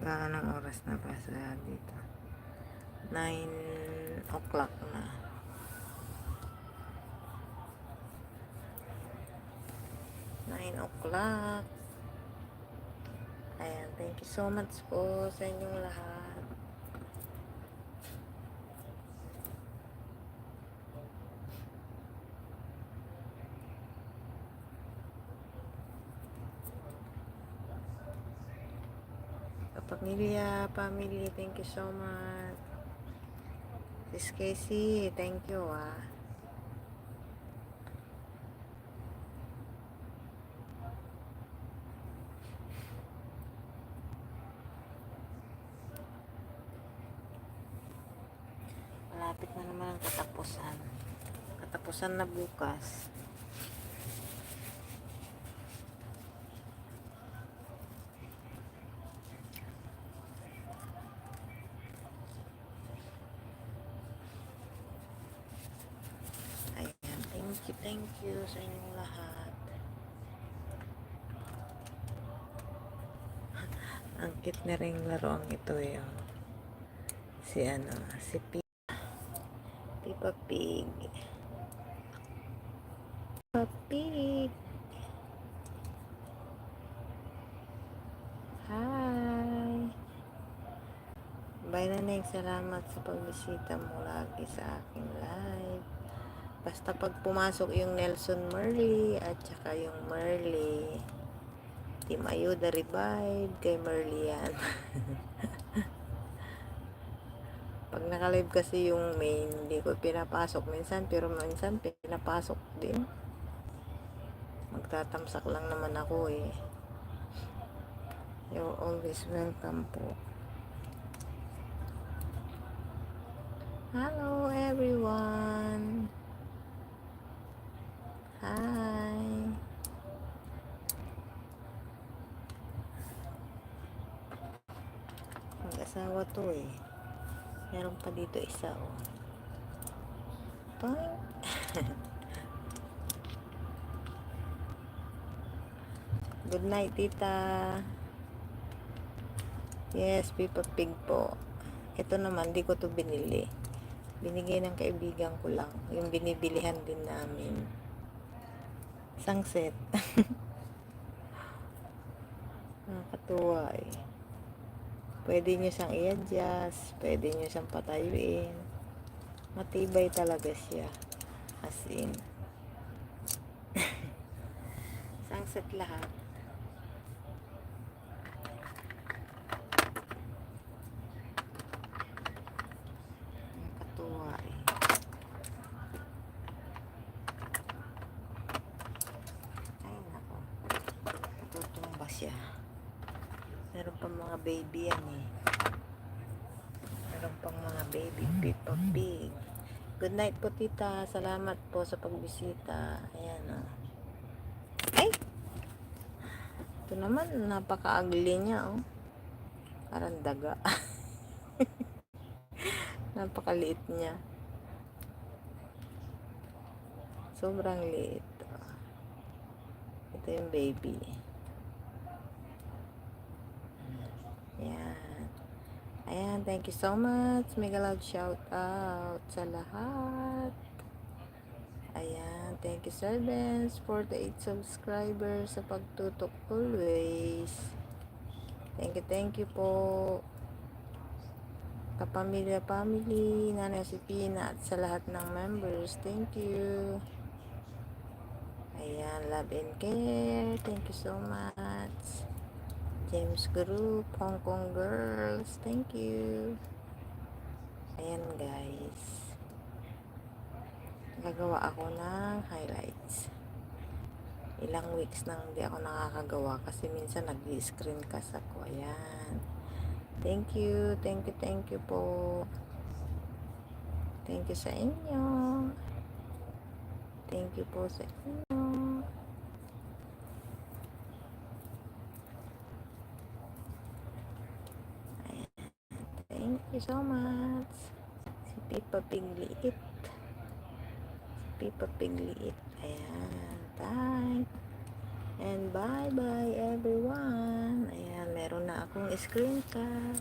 Anong oras na ba sa dito? 9 o'clock na. 9 o'clock. Ayan, thank you so much po sa inyong lahat. Kapamilya, family, thank you so much. Sis Casey, thank you Malapit na naman ang katapusan. Katapusan na bukas. Ayan, thank you sa inyong lahat. Ang cute na rin laruan ito si Peppa Pig. Peppa Pig. Hi. Bye na Neng, salamat sa pagbisita mo lagi sa aking live. Basta pag pumasok yung Nelson Merly at saka yung Merly, Team Ayuda Revive, kay Merly yan. Pag naka-live kasi yung main, hindi ko pinapasok minsan, pero minsan pinapasok din. Magtatamsak lang naman ako You're always welcome po. Hello everyone. Hi. Mag-asawa to Meron pa dito isa Toing. Good night, tita. Yes, Peppa Pig po. Ito naman, di ko to binili. Binigay ng kaibigan ko lang. Yung binibilihan din namin. Isang set. Nakakatuwa Pwede nyo siyang i-adjust. Pwede nyo siyang patayuin. Matibay talaga siya. As in. Isang set lahat. Nakakatuwa Ay, nako. Natutumba siya. Meron pang mga baby yan Meron pang mga baby Peppa Pig. Good night po, tita. Salamat po sa pagbisita. Ayan Ay! Ito naman, napaka-ugly niya Parang daga. Napakaliit niya. Sobrang liit. Ito yung baby. Ayan, thank you so much. Mega loud shout out sa lahat. Ayan, thank you 48 subscribers sa pagtutok always. Thank you po. Kapamilya family, Nanay Josefina at sa lahat ng members. Thank you. Ayan, love and care. Thank you so much. James Group, Hong Kong Girls, thank you. Ayan guys, gagawa ako ng highlights. Ilang weeks nang hindi ako nakakagawa kasi minsan nag-screencast ako. Ayan, thank you po. Thank you sa inyo. Thank you po sa inyo. Thank you so much. Si Peppa Pig liit. Ayan. Thanks. And bye-bye everyone. Ayan. meron na akong screencast.